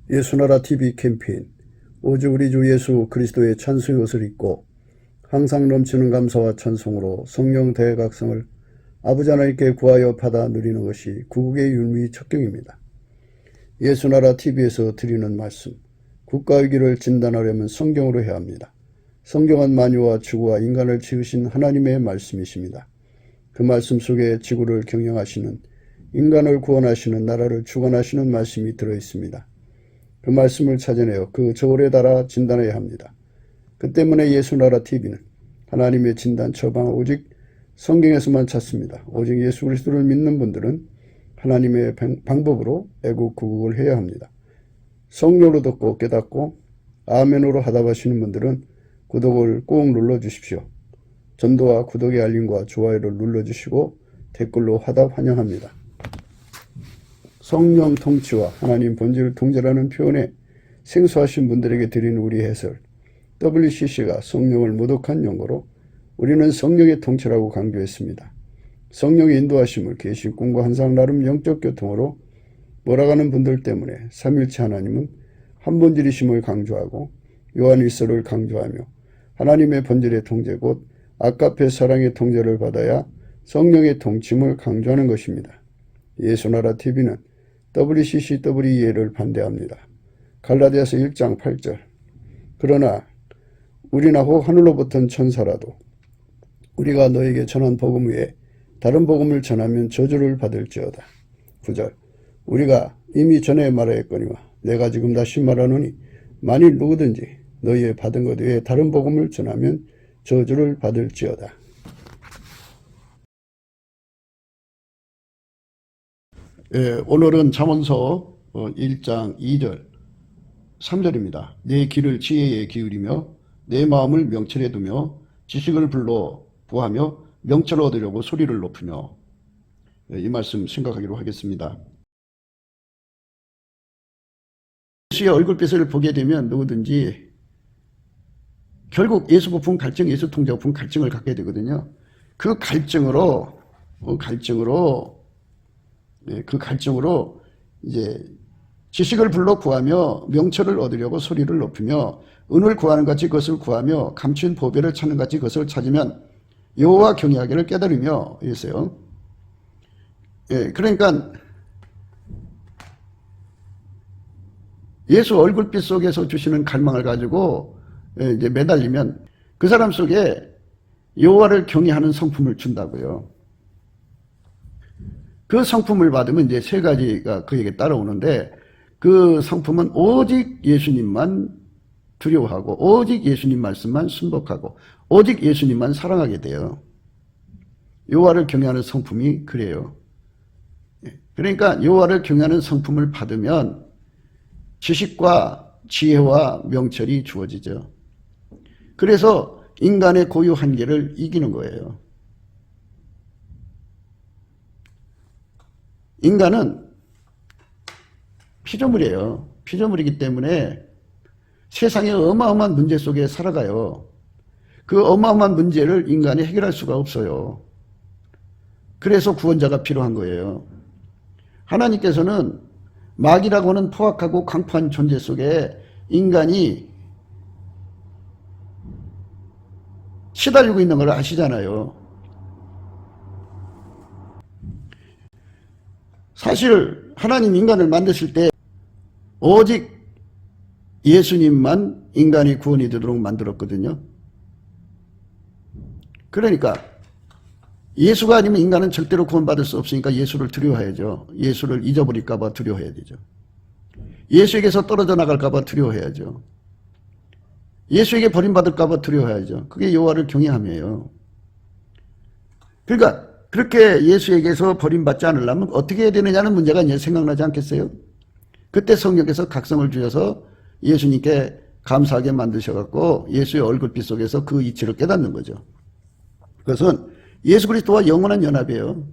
예수나라 TV 캠페인 오직 우리 주 예수 그리스도의 찬송의 옷을 입고 항상 넘치는 감사와 찬송으로 성령 대각성을 아버지 하나님께 구하여 받아 누리는 것이 구국의 율미 척경입니다. 예수나라 TV에서 드리는 말씀, 국가 위기를 진단하려면 성경으로 해야 합니다. 성경은 만유와 지구와 인간을 지으신 하나님의 말씀이십니다. 그 말씀 속에 지구를 경영하시는, 인간을 구원하시는, 나라를 주관하시는 말씀이 들어있습니다. 그 말씀을 찾아내어 그 저울에 달아 진단해야 합니다. 그 때문에 예수나라 TV는 하나님의 진단 처방을 오직 성경에서만 찾습니다. 오직 예수 그리스도를 믿는 분들은 하나님의 방법으로 애국 구국을 해야 합니다. 성령으로 듣고 깨닫고 아멘으로 하답하시는 분들은 구독을 꼭 눌러주십시오. 전도와 구독의 알림과 좋아요를 눌러주시고 댓글로 화답 환영합니다. 성령 통치와 하나님 본질 통제라는 표현에 생소하신 분들에게 드리는 우리 해설, WCC가 성령을 모독한 용어로 우리는 성령의 통치라고 강조했습니다. 성령의 인도하심을 계시 꿈과 환상 나름 영적 교통으로 몰아가는 분들 때문에 삼일체 하나님은 한 본질이심을 강조하고 요한일서를 강조하며 하나님의 본질의 통제 곧 아까페 사랑의 통제를 받아야 성령의 통침을 강조하는 것입니다. 예수나라 TV는 WCCWE를 반대합니다. 갈라디아서 1장 8절 그러나 우리나 혹 하늘로부터 천사라도 우리가 너에게 전한 복음 외에 다른 복음을 전하면 저주를 받을지어다. 9절 우리가 이미 전에 말하였거니와 내가 지금 다시 말하노니 만일 누구든지 너희의 받은 것 외에 다른 복음을 전하면 저주를 받을지어다. 오늘은 잠언서 1장 2절 3절입니다. 내 귀를 지혜에 기울이며 내 마음을 명철에 두며 지식을 불러 구하며 명철을 얻으려고 소리를 높이며 이 말씀 생각하기로 하겠습니다. 예수의 얼굴빛을 보게 되면 누구든지 결국 예수 부품 갈증, 예수 통제 부품 갈증을 갖게 되거든요. 그 갈증으로 이제 지식을 불러 구하며 명철을 얻으려고 소리를 높이며 은을 구하는 같이 그것을 구하며 감추인 보배를 찾는 같이 그것을 찾으면 여호와 경외하기를 깨달으며 이랬어요. 그러니까 예수 얼굴빛 속에서 주시는 갈망을 가지고 이제 매달리면 그 사람 속에 여호와를 경외하는 성품을 준다고요. 그 성품을 받으면 이제 세 가지가 그에게 따라오는데 그 성품은 오직 예수님만 두려워하고 오직 예수님 말씀만 순복하고 오직 예수님만 사랑하게 돼요. 여호와를 경외하는 성품이 그래요. 그러니까 여호와를 경외하는 성품을 받으면 지식과 지혜와 명철이 주어지죠. 그래서 인간의 고유 한계를 이기는 거예요. 인간은 피조물이에요. 피조물이기 때문에 세상의 어마어마한 문제 속에 살아가요. 그 어마어마한 문제를 인간이 해결할 수가 없어요. 그래서 구원자가 필요한 거예요. 하나님께서는 마귀라고 하는 포악하고 강포한 존재 속에 인간이 시달리고 있는 걸 아시잖아요. 사실 하나님 인간을 만드실 때 오직 예수님만 인간이 구원이 되도록 만들었거든요. 그러니까 예수가 아니면 인간은 절대로 구원받을 수 없으니까 예수를 두려워해야죠. 예수를 잊어버릴까 봐 두려워해야 되죠. 예수에게서 떨어져 나갈까 봐 두려워해야죠. 예수에게 버림받을까 봐 두려워해야죠. 그게 여호와를 경외함이에요. 그러니까 그렇게 예수에게서 버림받지 않으려면 어떻게 해야 되느냐는 문제가 이제 생각나지 않겠어요? 그때 성령께서 각성을 주셔서 예수님께 감사하게 만드셔갖고 예수의 얼굴빛 속에서 그 이치를 깨닫는 거죠. 그것은 예수 그리스도와 영원한 연합이에요.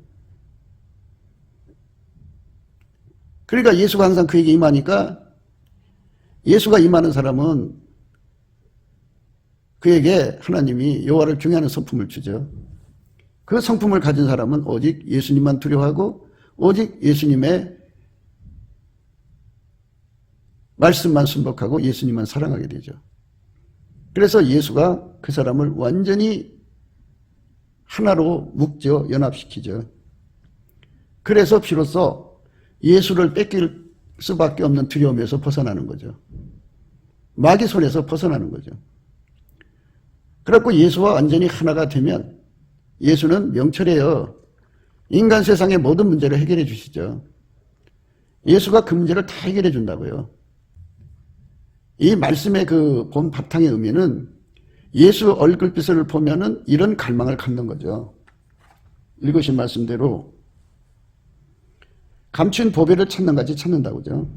그러니까 예수가 항상 그에게 임하니까 예수가 임하는 사람은 그에게 하나님이 여호와를 경외하는 성품을 주죠. 그 성품을 가진 사람은 오직 예수님만 두려워하고 오직 예수님의 말씀만 순복하고 예수님만 사랑하게 되죠. 그래서 예수가 그 사람을 완전히 하나로 묶죠. 연합시키죠. 그래서 비로소 예수를 뺏길 수밖에 없는 두려움에서 벗어나는 거죠. 마귀 손에서 벗어나는 거죠. 그래갖고 예수와 완전히 하나가 되면 예수는 명철해요. 인간 세상의 모든 문제를 해결해 주시죠. 예수가 그 문제를 다 해결해 준다고요. 이 말씀의 그 본 바탕의 의미는 예수 얼굴빛을 보면은 이런 갈망을 갖는 거죠. 읽으신 말씀대로 감춘 보배를 찾는 같이 찾는다고죠.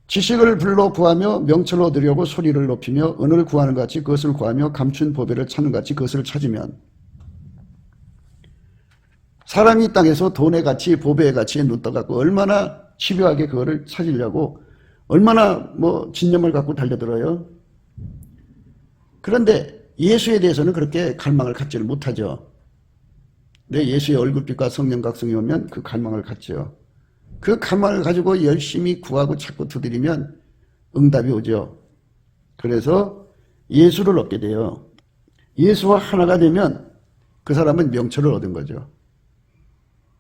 지식을 불러 구하며 명철을 얻으려고 소리를 높이며 은을 구하는 것 같이 그것을 구하며 감춘 보배를 찾는 것 같이 그것을 찾으면 사람이 이 땅에서 돈의 가치, 보배의 가치에 눈 떠갖고 얼마나 집요하게 그거를 찾으려고 얼마나 진념을 갖고 달려들어요. 그런데 예수에 대해서는 그렇게 갈망을 갖지를 못하죠. 근데 예수의 얼굴빛과 성령 각성이 오면 그 갈망을 갖죠. 그 갈망을 가지고 열심히 구하고 찾고 두드리면 응답이 오죠. 그래서 예수를 얻게 돼요. 예수와 하나가 되면 그 사람은 명철을 얻은 거죠.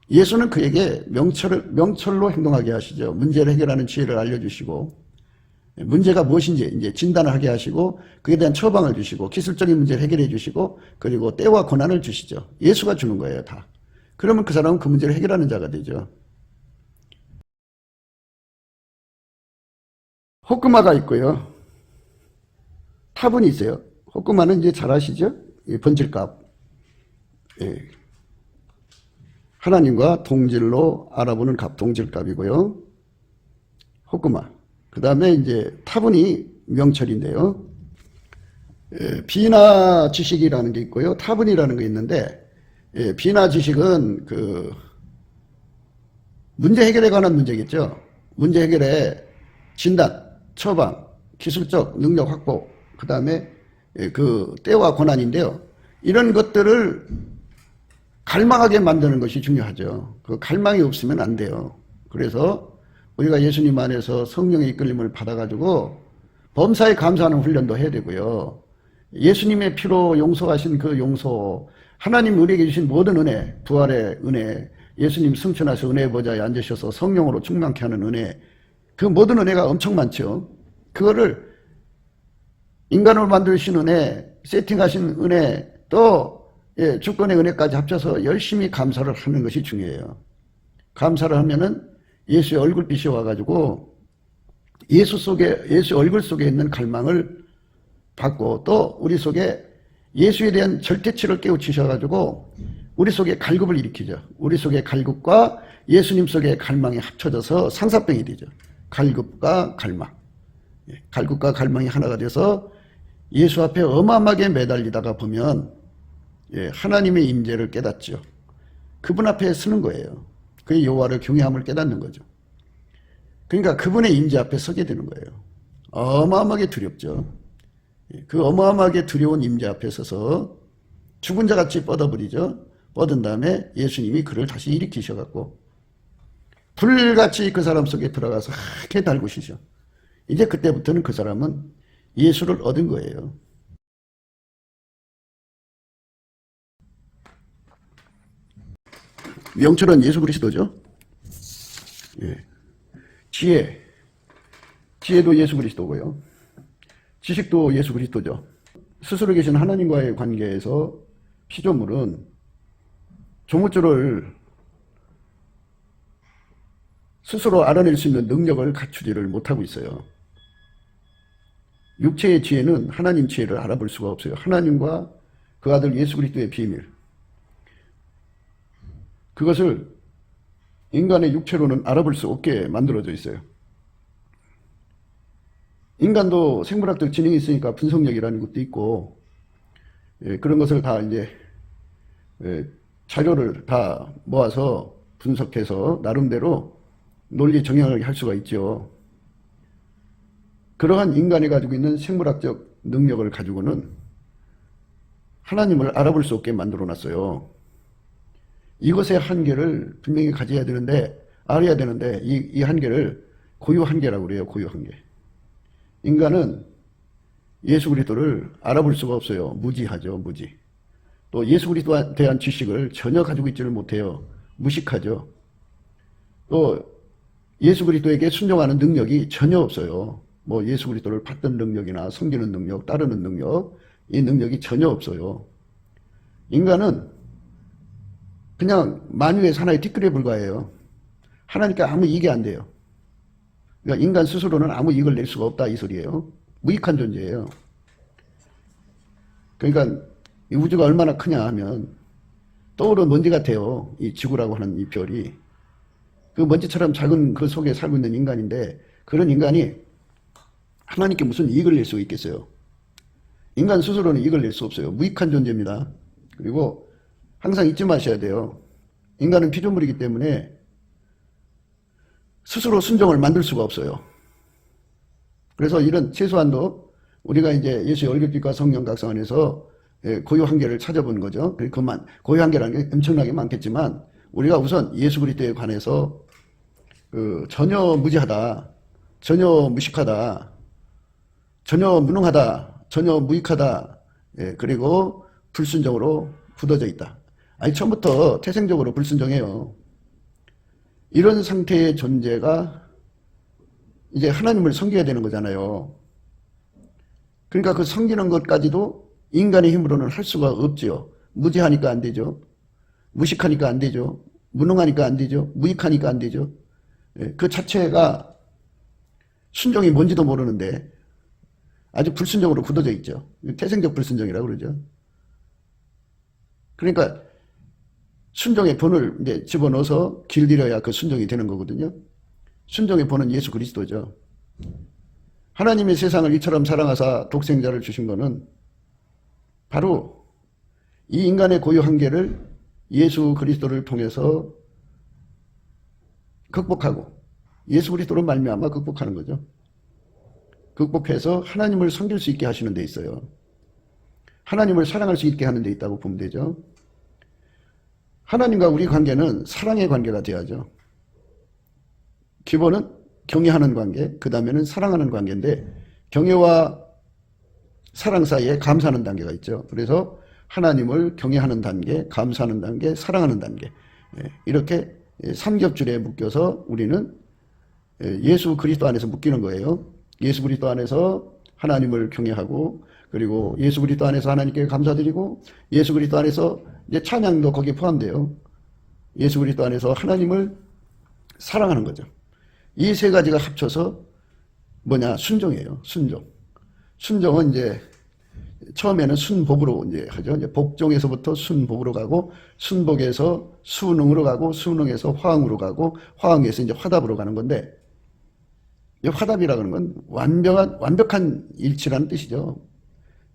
예수는 그에게 명철로 행동하게 하시죠. 문제를 해결하는 지혜를 알려주시고 문제가 무엇인지 이제 진단을 하게 하시고 그에 대한 처방을 주시고 기술적인 문제를 해결해 주시고 그리고 때와 권한을 주시죠. 예수가 주는 거예요, 다. 그러면 그 사람은 그 문제를 해결하는 자가 되죠. 호크마가 있고요. 타분이 있어요. 호크마는 이제 잘 아시죠? 번질값. 예. 하나님과 동질로 알아보는 값, 동질값이고요. 호크마. 그 다음에 이제 타분이 명철인데요. 비나 지식이라는 게 있고요. 타분이라는 게 있는데, 비나 지식은 그 문제 해결에 관한 문제겠죠. 문제 해결에 진단, 처방, 기술적 능력 확보, 그 다음에 그 때와 권한인데요. 이런 것들을 갈망하게 만드는 것이 중요하죠. 그 갈망이 없으면 안 돼요. 그래서 우리가 예수님 안에서 성령의 이끌림을 받아가지고 범사에 감사하는 훈련도 해야 되고요. 예수님의 피로 용서하신 그 용서, 하나님 우리에게 주신 모든 은혜, 부활의 은혜, 예수님 승천하셔 은혜의 보좌에 앉으셔서 성령으로 충만케 하는 은혜, 그 모든 은혜가 엄청 많죠. 그거를 인간을 만드신 은혜, 세팅하신 은혜, 또 주권의 은혜까지 합쳐서 열심히 감사를 하는 것이 중요해요. 감사를 하면은 예수의 얼굴빛이 와가지고 예수 얼굴 속에 있는 갈망을 받고 또 우리 속에 예수에 대한 절대치를 깨우치셔가지고 우리 속에 갈급을 일으키죠. 우리 속의 갈급과 예수님 속의 갈망이 합쳐져서 상사병이 되죠. 갈급과 갈망. 갈급과 갈망이 하나가 돼서 예수 앞에 어마어마하게 매달리다가 보면 하나님의 임재를 깨닫죠. 그분 앞에 서는 거예요. 그 여호와를 경외함을 깨닫는 거죠. 그러니까 그분의 임재 앞에 서게 되는 거예요. 어마어마하게 두렵죠. 그 어마어마하게 두려운 임재 앞에 서서 죽은 자같이 뻗어버리죠. 뻗은 다음에 예수님이 그를 다시 일으키셔갖고 불같이 그 사람 속에 들어가서 하게 달구시죠. 이제 그때부터는 그 사람은 예수를 얻은 거예요. 명철은 예수 그리스도죠. 지혜도 예수 그리스도고요. 지식도 예수 그리스도죠. 스스로 계신 하나님과의 관계에서 피조물은 조물주를 스스로 알아낼 수 있는 능력을 갖추지를 못하고 있어요. 육체의 지혜는 하나님 지혜를 알아볼 수가 없어요. 하나님과 그 아들 예수 그리스도의 비밀. 그것을 인간의 육체로는 알아볼 수 없게 만들어져 있어요. 인간도 생물학적 지능이 있으니까 분석력이라는 것도 있고, 그런 것을 다 이제 자료를 다 모아서 분석해서 나름대로 논리 정형을 할 수가 있죠. 그러한 인간이 가지고 있는 생물학적 능력을 가지고는 하나님을 알아볼 수 없게 만들어 놨어요. 이것의 한계를 분명히 가져야 되는데, 알아야 되는데, 이 한계를 고유 한계라고 그래요. 고유 한계. 인간은 예수 그리스도를 알아볼 수가 없어요. 무지하죠. 무지. 또 예수 그리스도에 대한 지식을 전혀 가지고 있지를 못해요. 무식하죠. 또 예수 그리스도에게 순종하는 능력이 전혀 없어요. 뭐 예수 그리스도를 받는 능력이나 섬기는 능력, 따르는 능력, 이 능력이 전혀 없어요. 인간은 그냥 만유의 사나이 티끌에 불과해요. 하나님께 아무 이익이 안 돼요. 그러니까 인간 스스로는 아무 이익을 낼 수가 없다 이 소리예요. 무익한 존재예요. 그러니까 이 우주가 얼마나 크냐 하면 떠오르는 먼지 같아요. 이 지구라고 하는 이 별이. 그 먼지처럼 작은 그 속에 살고 있는 인간인데 그런 인간이 하나님께 무슨 이익을 낼 수 있겠어요? 인간 스스로는 이익을 낼 수 없어요. 무익한 존재입니다. 그리고 항상 잊지 마셔야 돼요. 인간은 피조물이기 때문에 스스로 순종을 만들 수가 없어요. 그래서 이런 최소한도 우리가 이제 예수의 얼굴빛과 성령 각성 안에서 고유 한계를 찾아본 거죠. 그만 고유 한계라는 게 엄청나게 많겠지만 우리가 우선 예수 그리스도에 관해서 전혀 무지하다, 전혀 무식하다, 전혀 무능하다, 전혀 무익하다, 그리고 불순종으로 굳어져 있다. 아니 처음부터 태생적으로 불순종해요. 이런 상태의 존재가 이제 하나님을 섬겨야 되는 거잖아요. 그러니까 그 섬기는 것까지도 인간의 힘으로는 할 수가 없지요. 무지하니까 안 되죠. 무식하니까 안 되죠. 무능하니까 안 되죠. 무익하니까 안 되죠. 그 자체가 순종이 뭔지도 모르는데 아주 불순종으로 굳어져 있죠. 태생적 불순종이라고 그러죠. 그러니까 순종의 본을 이제 집어넣어서 길들여야 그 순종이 되는 거거든요. 순종의 본은 예수 그리스도죠. 하나님의 세상을 이처럼 사랑하사 독생자를 주신 거는 바로 이 인간의 고유 한계를 예수 그리스도를 통해서 극복하고 예수 그리스도로 말미암아 극복하는 거죠. 극복해서 하나님을 섬길 수 있게 하시는 데 있어요. 하나님을 사랑할 수 있게 하는 데 있다고 보면 되죠. 하나님과 우리 관계는 사랑의 관계가 돼야죠. 기본은 경외하는 관계, 그 다음에는 사랑하는 관계인데 경외와 사랑 사이에 감사하는 단계가 있죠. 그래서 하나님을 경외하는 단계, 감사하는 단계, 사랑하는 단계 이렇게 삼겹줄에 묶여서 우리는 예수 그리스도 안에서 묶이는 거예요. 예수 그리스도 안에서 하나님을 경외하고 그리고 예수 그리스도 안에서 하나님께 감사드리고 예수 그리스도 안에서 이제 찬양도 거기에 포함돼요. 예수 그리스도 안에서 하나님을 사랑하는 거죠. 이 세 가지가 합쳐서 뭐냐? 순종이에요. 순종. 순종은 이제 처음에는 순복으로 이제 하죠. 이제 복종에서부터 순복으로 가고 순복에서 순응으로 가고 순응에서 화응으로 가고 화응에서 이제 화답으로 가는 건데 이 화답이라는 건 완벽한 일치라는 뜻이죠.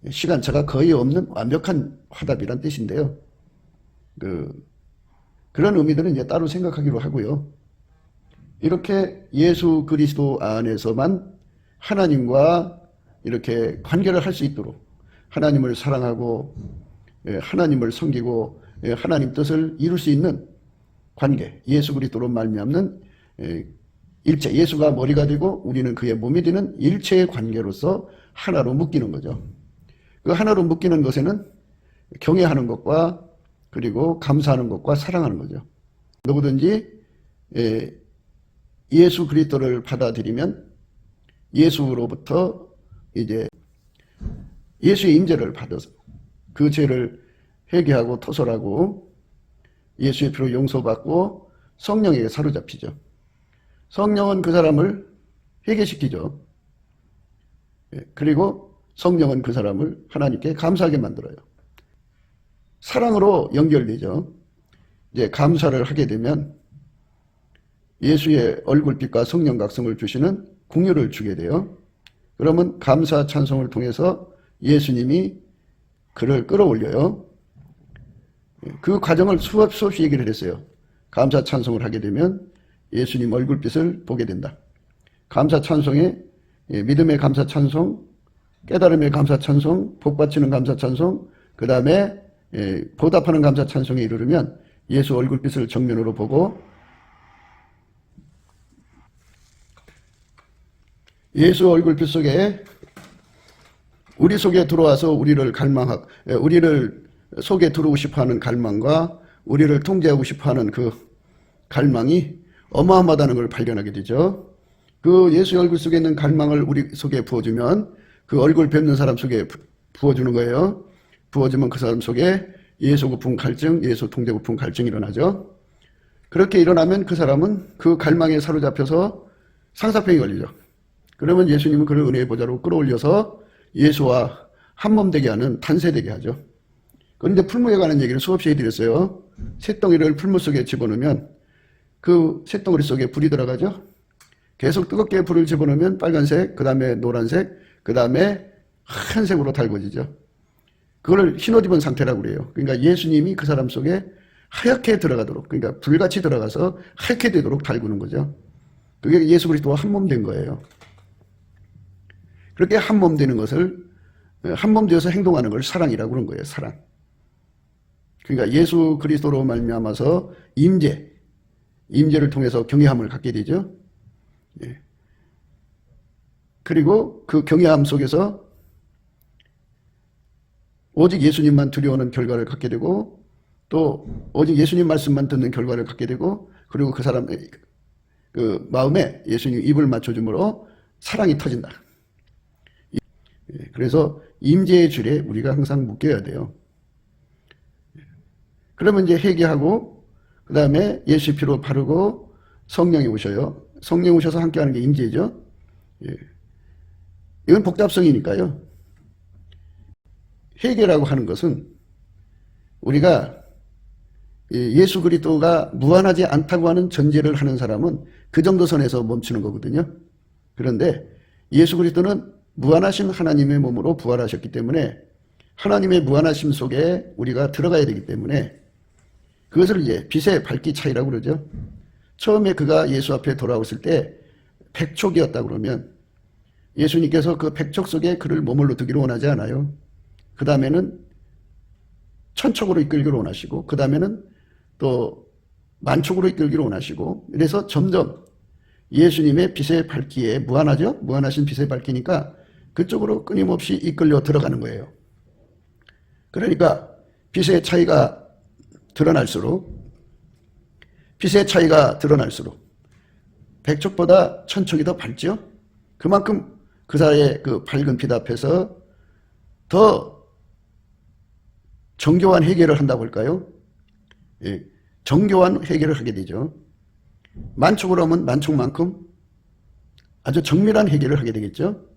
시간차가 거의 없는 완벽한 화답이란 뜻인데요. 그런 의미들은 이제 따로 생각하기로 하고요. 이렇게 예수 그리스도 안에서만 하나님과 이렇게 관계를 할 수 있도록 하나님을 사랑하고 하나님을 섬기고 하나님 뜻을 이룰 수 있는 관계, 예수 그리스도로 말미암는 일체, 예수가 머리가 되고 우리는 그의 몸이 되는 일체의 관계로서 하나로 묶이는 거죠. 그 하나로 묶이는 것에는 경외하는 것과 그리고 감사하는 것과 사랑하는 거죠. 누구든지 예수 그리스도를 받아들이면 예수로부터 이제 예수의 임재를 받아서 그 죄를 회개하고 토설하고 예수의 피로 용서받고 성령에게 사로잡히죠. 성령은 그 사람을 회개시키죠. 그리고 성령은 그 사람을 하나님께 감사하게 만들어요. 사랑으로 연결되죠. 이제 감사를 하게 되면 예수의 얼굴빛과 성령 각성을 주시는 긍휼을 주게 돼요. 그러면 감사 찬송을 통해서 예수님이 그를 끌어올려요. 그 과정을 수없이 얘기를 했어요. 감사 찬송을 하게 되면 예수님 얼굴빛을 보게 된다. 감사 찬송에 믿음의 감사 찬송, 깨달음의 감사 찬송, 복받치는 감사 찬송, 그 다음에 보답하는 감사 찬송에 이르르면 예수 얼굴빛을 정면으로 보고 예수 얼굴빛 속에 우리 속에 들어와서 우리를 속에 들어오고 싶어하는 갈망과 우리를 통제하고 싶어하는 그 갈망이 어마어마하다는 걸 발견하게 되죠. 그 예수의 얼굴 속에 있는 갈망을 우리 속에 부어주면 그 얼굴 뵙는 사람 속에 부어주는 거예요. 부어주면 그 사람 속에 예수 고품 갈증, 예수 통제 고품 갈증이 일어나죠. 그렇게 일어나면 그 사람은 그 갈망에 사로잡혀서 상사병이 걸리죠. 그러면 예수님은 그를 은혜의 보좌로 끌어올려서 예수와 한몸 되게 하는 탄세되게 하죠. 그런데 풀무에 관한 얘기를 수없이 해드렸어요. 쇳덩이를 풀무 속에 집어넣으면 그 쇳덩어리 속에 불이 들어가죠. 계속 뜨겁게 불을 집어넣으면 빨간색, 그 다음에 노란색, 그 다음에 하얀색으로 달궈지죠. 그걸 흰옷 입은 상태라고 그래요. 그러니까 예수님이 그 사람 속에 하얗게 들어가도록, 그러니까 불같이 들어가서 하얗게 되도록 달구는 거죠. 그게 예수 그리스도와 한몸 된 거예요. 그렇게 한몸 되는 것을, 한몸 되어서 행동하는 걸 사랑이라고 그런 거예요. 사랑. 그러니까 예수 그리스도로 말미암아서 임재를 통해서 경외함을 갖게 되죠. 예. 그리고 그 경외함 속에서 오직 예수님만 두려워하는 결과를 갖게 되고, 또 오직 예수님 말씀만 듣는 결과를 갖게 되고, 그리고 그 사람의 그 마음에 예수님 입을 맞춰줌으로 사랑이 터진다. 그래서 임재의 줄에 우리가 항상 묶여야 돼요. 그러면 이제 회개하고 그 다음에 예수의 피로 바르고 성령이 오셔요. 성령 오셔서 함께하는 게 임재죠. 이건 복잡성이니까요. 회개라고 하는 것은 우리가 예수 그리스도가 무한하지 않다고 하는 전제를 하는 사람은 그 정도 선에서 멈추는 거거든요. 그런데 예수 그리스도는 무한하신 하나님의 몸으로 부활하셨기 때문에 하나님의 무한하심 속에 우리가 들어가야 되기 때문에 그것을 이제 빛의 밝기 차이라고 그러죠. 처음에 그가 예수 앞에 돌아왔을 때 백촉이었다 그러면 예수님께서 그 백촉 속에 그를 머물러 두기를 원하지 않아요. 그 다음에는 천촉으로 이끌기를 원하시고 그 다음에는 또 만촉으로 이끌기를 원하시고 그래서 점점 예수님의 빛의 밝기에 무한하죠. 무한하신 빛의 밝기니까 그쪽으로 끊임없이 이끌려 들어가는 거예요. 그러니까 빛의 차이가 드러날수록 백촉보다 천촉이 더 밝죠. 그만큼 그 사이의 그 밝은 빛 앞에서 더 정교한 해결을 한다고 할까요? 예, 정교한 해결을 하게 되죠. 만촉으로 하면 만촉만큼 아주 정밀한 해결을 하게 되겠죠.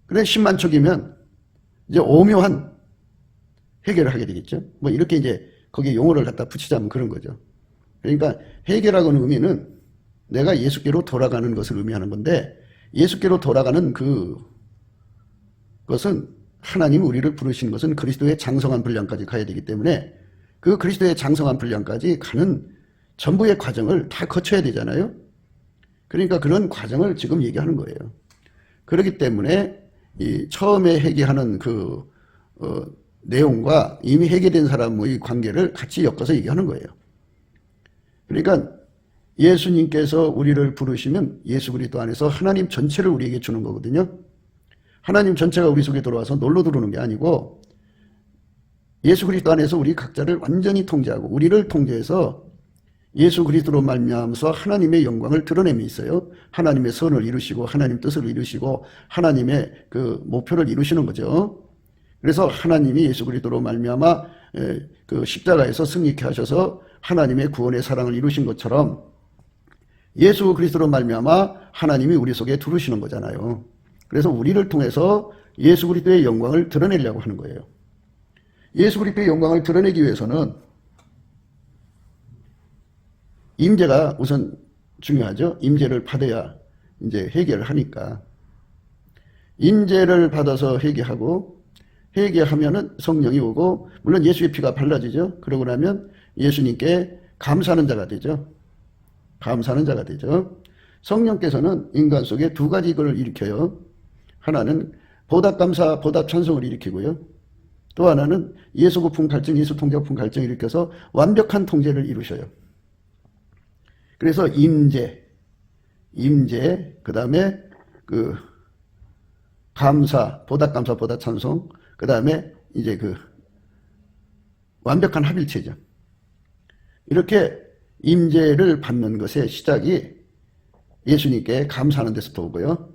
그래 10만촉이면 이제 오묘한 해결을 하게 되겠죠. 뭐 이렇게 이제 거기에 용어를 갖다 붙이자면 그런 거죠. 그러니까 해결하고 하는 의미는 내가 예수께로 돌아가는 것을 의미하는 건데 예수께로 돌아가는 그것은 하나님 우리를 부르신 것은 그리스도의 장성한 분량까지 가야 되기 때문에 그 그리스도의 장성한 분량까지 가는 전부의 과정을 다 거쳐야 되잖아요. 그러니까 그런 과정을 지금 얘기하는 거예요. 그렇기 때문에 이 처음에 회개하는 내용과 이미 회개된 사람의 관계를 같이 엮어서 얘기하는 거예요. 그러니까 예수님께서 우리를 부르시면 예수 그리스도 안에서 하나님 전체를 우리에게 주는 거거든요. 하나님 전체가 우리 속에 들어와서 놀러 들어오는 게 아니고 예수 그리스도 안에서 우리 각자를 완전히 통제하고 우리를 통제해서 예수 그리스도로 말미암아서 하나님의 영광을 드러냄이 있어요. 하나님의 선을 이루시고 하나님 뜻을 이루시고 하나님의 그 목표를 이루시는 거죠. 그래서 하나님이 예수 그리스도로 말미암아 그 십자가에서 승리케 하셔서 하나님의 구원의 사랑을 이루신 것처럼 예수 그리스도로 말미암아 하나님이 우리 속에 들어오시는 거잖아요. 그래서 우리를 통해서 예수 그리스도의 영광을 드러내려고 하는 거예요. 예수 그리스도의 영광을 드러내기 위해서는 임재가 우선 중요하죠. 임재를 받아야 이제 회개를 하니까. 임재를 받아서 회개하고 회개하면은 성령이 오고 물론 예수의 피가 발라지죠. 그러고 나면 예수님께 감사하는 자가 되죠. 감사하는 자가 되죠. 성령께서는 인간 속에 두 가지 걸 일으켜요. 하나는 보답 감사, 보답 찬송을 일으키고요. 또 하나는 예수 고품 갈증, 예수 통제 고품 갈증을 일으켜서 완벽한 통제를 이루셔요. 그래서 임재, 임재, 그 다음에 그 감사, 보다 감사, 보다 찬송, 그 다음에 이제 그 완벽한 합일체죠. 이렇게 임재를 받는 것의 시작이 예수님께 감사하는 데서부터 오고요.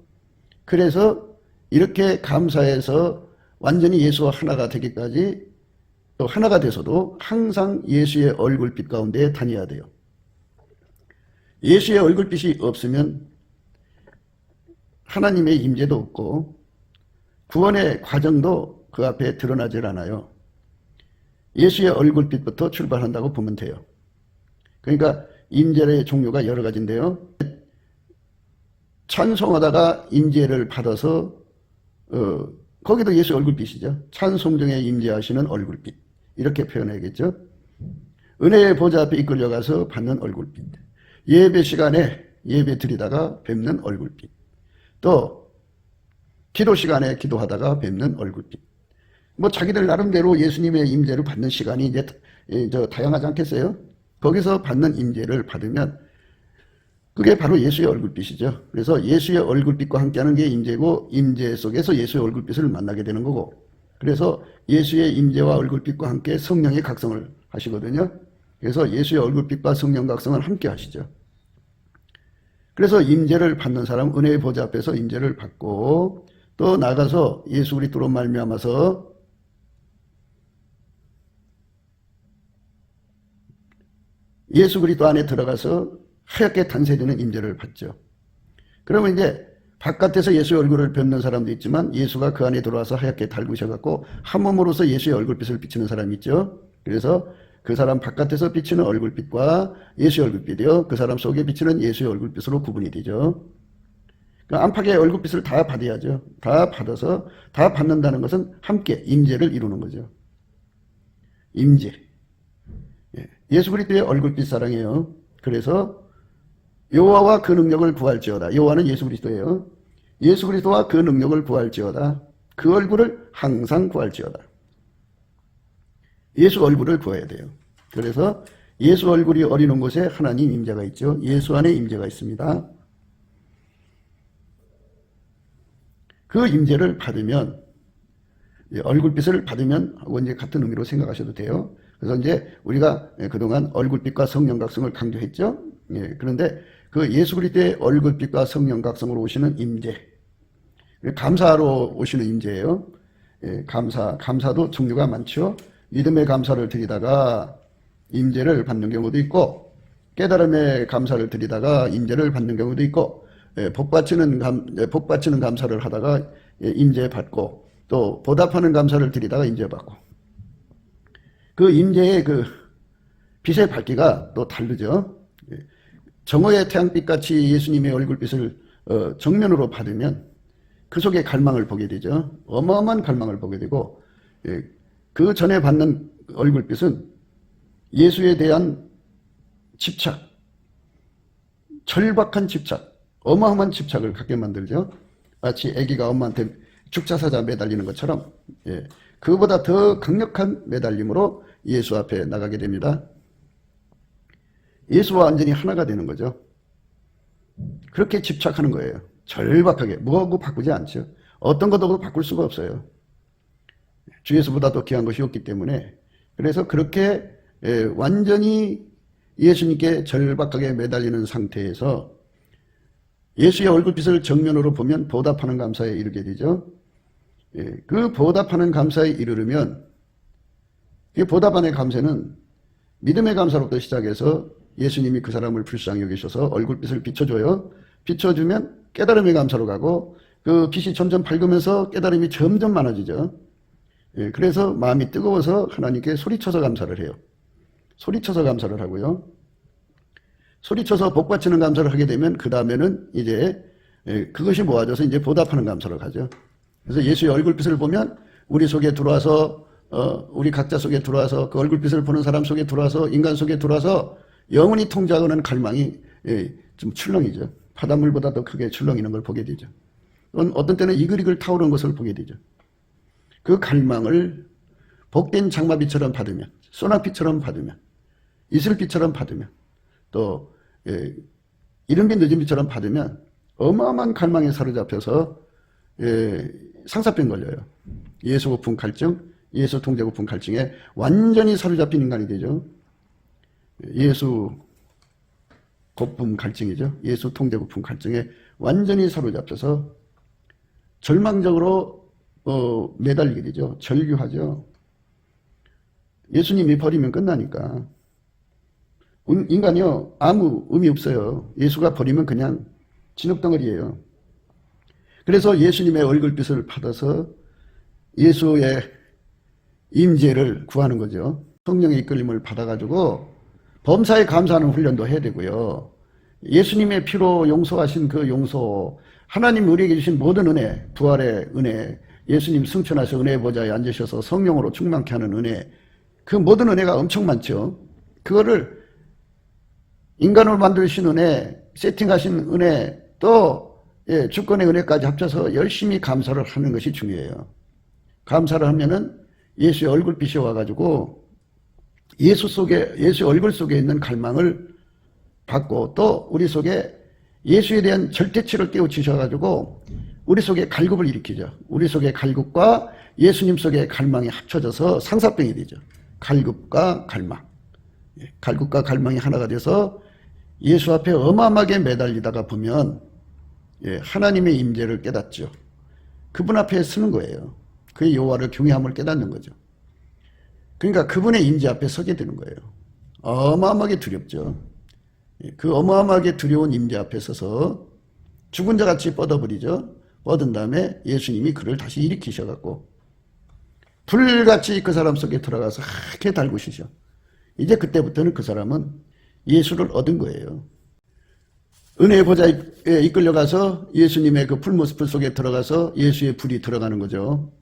그래서 이렇게 감사해서 완전히 예수와 하나가 되기까지 또 하나가 돼서도 항상 예수의 얼굴빛 가운데 다녀야 돼요. 예수의 얼굴빛이 없으면 하나님의 임재도 없고 구원의 과정도 그 앞에 드러나질 않아요. 예수의 얼굴빛부터 출발한다고 보면 돼요. 그러니까 임재의 종류가 여러 가지인데요. 찬송하다가 임재를 받아서 거기도 예수의 얼굴빛이죠. 찬송 중에 임재하시는 얼굴빛, 이렇게 표현해야겠죠. 은혜의 보좌 앞에 이끌려가서 받는 얼굴빛, 예배 시간에 예배 드리다가 뵙는 얼굴빛, 또 기도 시간에 기도하다가 뵙는 얼굴빛. 뭐 자기들 나름대로 예수님의 임재를 받는 시간이 이제 다양하지 않겠어요? 거기서 받는 임재를 받으면 그게 바로 예수의 얼굴빛이죠. 그래서 예수의 얼굴빛과 함께하는 게 임재고, 임재 속에서 예수의 얼굴빛을 만나게 되는 거고, 그래서 예수의 임재와 얼굴빛과 함께 성령의 각성을 하시거든요. 그래서 예수의 얼굴빛과 성령 각성을 함께 하시죠. 그래서 임재를 받는 사람, 은혜의 보좌 앞에서 임재를 받고, 또 나가서 예수 그리스도로 말미암아서 예수 그리스도 안에 들어가서 하얗게 단세되는 임재를 받죠. 그러면 이제 바깥에서 예수의 얼굴을 뵙는 사람도 있지만 예수가 그 안에 들어와서 하얗게 달구셔갖고 한 몸으로서 예수의 얼굴빛을 비치는 사람이 있죠. 그래서 그 사람 바깥에서 비치는 얼굴빛과 예수의 얼굴빛이요, 그 사람 속에 비치는 예수의 얼굴빛으로 구분이 되죠. 그러니까 안팎의 얼굴빛을 다 받아야죠. 다 받아서, 다 받는다는 것은 함께 임재를 이루는 거죠. 임재. 예수 그리스도의 얼굴빛 사랑이에요. 그래서 여호와와 그 능력을 구할지어다. 여호와는 예수 그리스도예요. 예수 그리스도와 그 능력을 구할지어다. 그 얼굴을 항상 구할지어다. 예수 얼굴을 구해야 돼요. 그래서 예수 얼굴이 어리는 곳에 하나님 임재가 있죠. 예수 안에 임재가 있습니다. 그 임재를 받으면, 얼굴빛을 받으면 하고 이제 같은 의미로 생각하셔도 돼요. 그래서 이제 우리가 그동안 얼굴빛과 성령 각성을 강조했죠. 그런데 그 예수 그리스도의 얼굴빛과 성령 각성으로 오시는 임재, 감사로 오시는 임재예요. 감사도 종류가 많죠. 믿음의 감사를 드리다가 임재를 받는 경우도 있고, 깨달음의 감사를 드리다가 임재를 받는 경우도 있고, 복받치는 감사를 하다가 임재 받고, 또 보답하는 감사를 드리다가 임재 받고, 그 임재의 그 빛의 밝기가 또 다르죠. 정오의 태양빛같이 예수님의 얼굴빛을 정면으로 받으면 그 속에 갈망을 보게 되죠. 어마어마한 갈망을 보게 되고, 그 전에 받는 얼굴빛은 예수에 대한 집착, 절박한 집착, 어마어마한 집착을 갖게 만들죠. 마치 아기가 엄마한테 죽자사자 매달리는 것처럼, 그보다 더 강력한 매달림으로 예수 앞에 나가게 됩니다. 예수와 완전히 하나가 되는 거죠. 그렇게 집착하는 거예요. 절박하게. 뭐하고 바꾸지 않죠. 어떤 것도 바꿀 수가 없어요. 주 예수보다 더 귀한 것이 없기 때문에. 그래서 그렇게 완전히 예수님께 절박하게 매달리는 상태에서 예수의 얼굴빛을 정면으로 보면 보답하는 감사에 이르게 되죠. 그 보답하는 감사에 이르르면, 이 보답하는 감사는 믿음의 감사로부터 시작해서 예수님이 그 사람을 불쌍히 여기셔서 얼굴빛을 비춰줘요. 비춰주면 깨달음의 감사로 가고, 그 빛이 점점 밝으면서 깨달음이 점점 많아지죠. 그래서 마음이 뜨거워서 하나님께 소리쳐서 감사를 해요. 소리쳐서 감사를 하고요. 소리쳐서 복받치는 감사를 하게 되면 그 다음에는 이제 그것이 모아져서 이제 보답하는 감사로 가죠. 그래서 예수의 얼굴빛을 보면 우리 속에 들어와서, 우리 각자 속에 들어와서, 그 얼굴빛을 보는 사람 속에 들어와서, 인간 속에 들어와서 영원히 통제하는 갈망이 좀 출렁이죠. 바닷물보다 더 크게 출렁이는 걸 보게 되죠. 어떤 때는 이글이글 타오르는 것을 보게 되죠. 그 갈망을 복된 장마비처럼 받으면, 소나비처럼 받으면, 이슬비처럼 받으면, 또 이른비 늦은비처럼 받으면 어마어마한 갈망에 사로잡혀서 상사병 걸려요. 예수 고품 갈증, 예수 통제 고품 갈증에 완전히 사로잡힌 인간이 되죠. 예수 고품 갈증이죠. 예수 통제 고품 갈증에 완전히 사로잡혀서 절망적으로 매달리게 되죠. 절규하죠. 예수님이 버리면 끝나니까. 인간이요, 아무 의미 없어요. 예수가 버리면 그냥 진흙덩어리예요. 그래서 예수님의 얼굴빛을 받아서 예수의 임재를 구하는 거죠. 성령의 이끌림을 받아가지고 범사에 감사하는 훈련도 해야 되고요. 예수님의 피로 용서하신 그 용서, 하나님 우리에게 주신 모든 은혜, 부활의 은혜, 예수님 승천하셔 은혜의 보좌에 앉으셔서 성령으로 충만케 하는 은혜, 그 모든 은혜가 엄청 많죠. 그거를 인간을 만드신 은혜, 세팅하신 은혜, 또 주권의 은혜까지 합쳐서 열심히 감사를 하는 것이 중요해요. 감사를 하면은 예수의 얼굴빛이 와가지고 예수 얼굴 속에 있는 갈망을 받고, 또 우리 속에 예수에 대한 절대치를 깨우치셔가지고 우리 속에 갈급을 일으키죠. 우리 속의 갈급과 예수님 속의 갈망이 합쳐져서 상사병이 되죠. 갈급과 갈망. 갈급과 갈망이 하나가 돼서 예수 앞에 어마어마하게 매달리다가 보면 하나님의 임재를 깨닫죠. 그분 앞에 서는 거예요. 그의 여호와를 경외함을 깨닫는 거죠. 그러니까 그분의 임재 앞에 서게 되는 거예요. 어마어마하게 두렵죠. 그 어마어마하게 두려운 임재 앞에 서서 죽은 자같이 뻗어버리죠. 뻗은 다음에 예수님이 그를 다시 일으키셔갖고 불같이 그 사람 속에 들어가서 하게 달구시죠. 이제 그때부터는 그 사람은 예수를 얻은 거예요. 은혜의 보좌에 이끌려가서 예수님의 그 풀모습 속에 들어가서 예수의 불이 들어가는 거죠.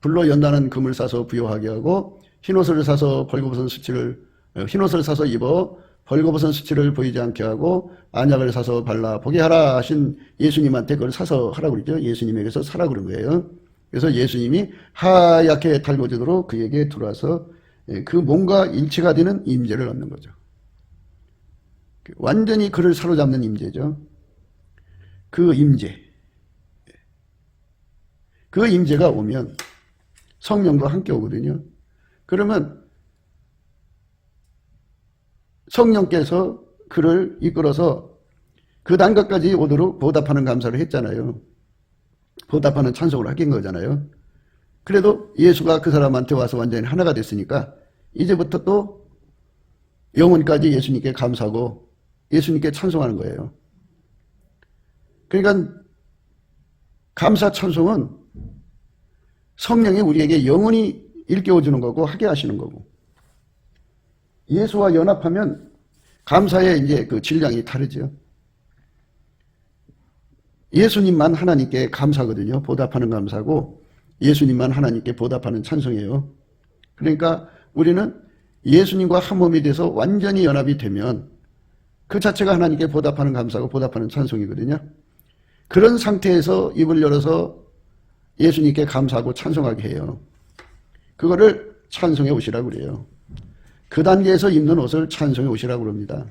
불로 연단한 금을 사서 부요하게 하고 흰옷을 사서 벌거벗은 수치를 흰옷을 사서 입어 벌거벗은 수치를 보이지 않게 하고 안약을 사서 발라 보게 하라 하신 예수님한테 그걸 사서 하라고 그러죠. 예수님에게서 사라 그런 거예요. 그래서 예수님이 하얗게 달궈지도록 그에게 들어와서 그 몸과 일체가 되는 임재를 얻는 거죠. 완전히 그를 사로잡는 임재죠. 그 임재. 그 임재가 오면 성령도 함께 오거든요. 그러면 성령께서 그를 이끌어서 그 단계까지 오도록 보답하는 감사를 했잖아요. 보답하는 찬송을 하긴 거잖아요. 그래도 예수가 그 사람한테 와서 완전히 하나가 됐으니까 이제부터 또 영혼까지 예수님께 감사하고 예수님께 찬송하는 거예요. 그러니까 감사 찬송은 성령이 우리에게 영원히 일깨워주는 거고 하게 하시는 거고, 예수와 연합하면 감사의 이제 그 질량이 다르죠. 예수님만 하나님께 감사거든요. 보답하는 감사고 예수님만 하나님께 보답하는 찬송이에요. 그러니까 우리는 예수님과 한 몸이 돼서 완전히 연합이 되면 그 자체가 하나님께 보답하는 감사고 보답하는 찬송이거든요. 그런 상태에서 입을 열어서 예수님께 감사하고 찬송하게 해요. 그거를 찬송의 옷이라고 그래요. 그 단계에서 입는 옷을 찬송의 옷이라고 그럽니다.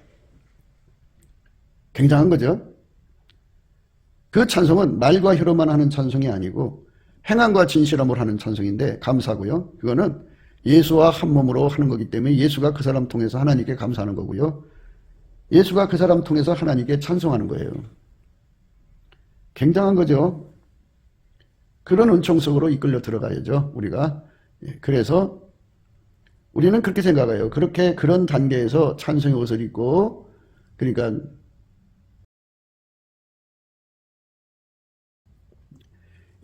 굉장한 거죠. 그 찬송은 말과 혀로만 하는 찬송이 아니고 행함과 진실함으로 하는 찬송인데 감사고요. 그거는 예수와 한 몸으로 하는 거기 때문에 예수가 그 사람 통해서 하나님께 감사하는 거고요. 예수가 그 사람 통해서 하나님께 찬송하는 거예요. 굉장한 거죠. 그런 은총 속으로 이끌려 들어가야죠, 우리가. 그래서 우리는 그렇게 생각해요. 그런 단계에서 찬송의 옷을 입고, 그러니까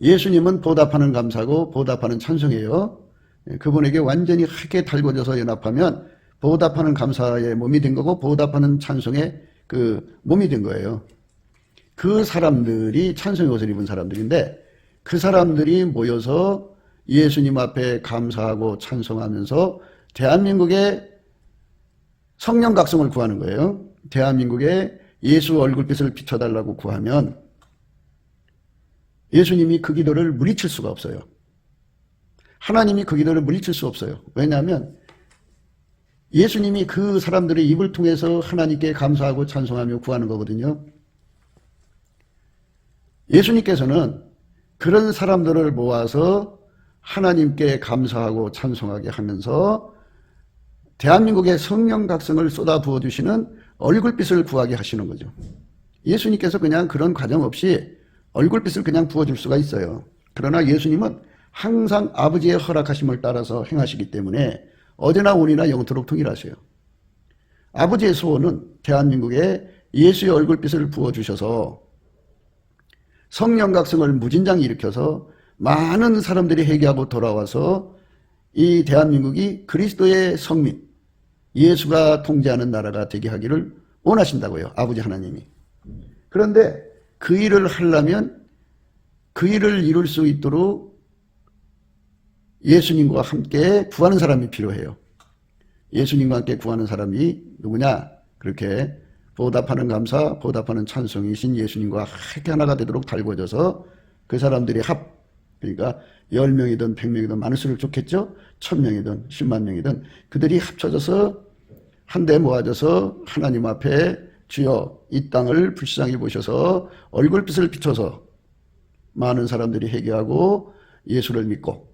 예수님은 보답하는 감사고 보답하는 찬송이에요. 그분에게 완전히 하게 달궈져서 연합하면 보답하는 감사의 몸이 된 거고 보답하는 찬송의 그 몸이 된 거예요. 그 사람들이 찬송의 옷을 입은 사람들인데 그 사람들이 모여서 예수님 앞에 감사하고 찬송하면서 대한민국의 성령 각성을 구하는 거예요. 대한민국에 예수 얼굴빛을 비춰달라고 구하면 예수님이 그 기도를 물리칠 수가 없어요. 하나님이 그 기도를 물리칠 수 없어요. 왜냐하면 예수님이 그 사람들의 입을 통해서 하나님께 감사하고 찬송하며 구하는 거거든요. 예수님께서는 그런 사람들을 모아서 하나님께 감사하고 찬송하게 하면서 대한민국의 성령 각성을 쏟아 부어주시는 얼굴빛을 구하게 하시는 거죠. 예수님께서 그냥 그런 과정 없이 얼굴빛을 그냥 부어줄 수가 있어요. 그러나 예수님은 항상 아버지의 허락하심을 따라서 행하시기 때문에 어제나 오늘이나 영토록 동일하세요. 아버지의 소원은 대한민국에 예수의 얼굴빛을 부어주셔서 성령 각성을 무진장 일으켜서 많은 사람들이 회개하고 돌아와서 이 대한민국이 그리스도의 성민, 예수가 통제하는 나라가 되게 하기를 원하신다고요. 아버지 하나님이. 그런데 그 일을 하려면 그 일을 이룰 수 있도록 예수님과 함께 구하는 사람이 필요해요. 예수님과 함께 구하는 사람이 누구냐? 그렇게 보답하는 감사, 보답하는 찬송이신 예수님과 함께 하나가 되도록 달궈져서 그 사람들이 그러니까 10명이든 100명이든 많을수록 좋겠죠? 1000명이든 10만 명이든 그들이 합쳐져서 한데 모아져서 하나님 앞에 주여 이 땅을 불쌍히 보셔서 얼굴빛을 비춰서 많은 사람들이 회개하고 예수를 믿고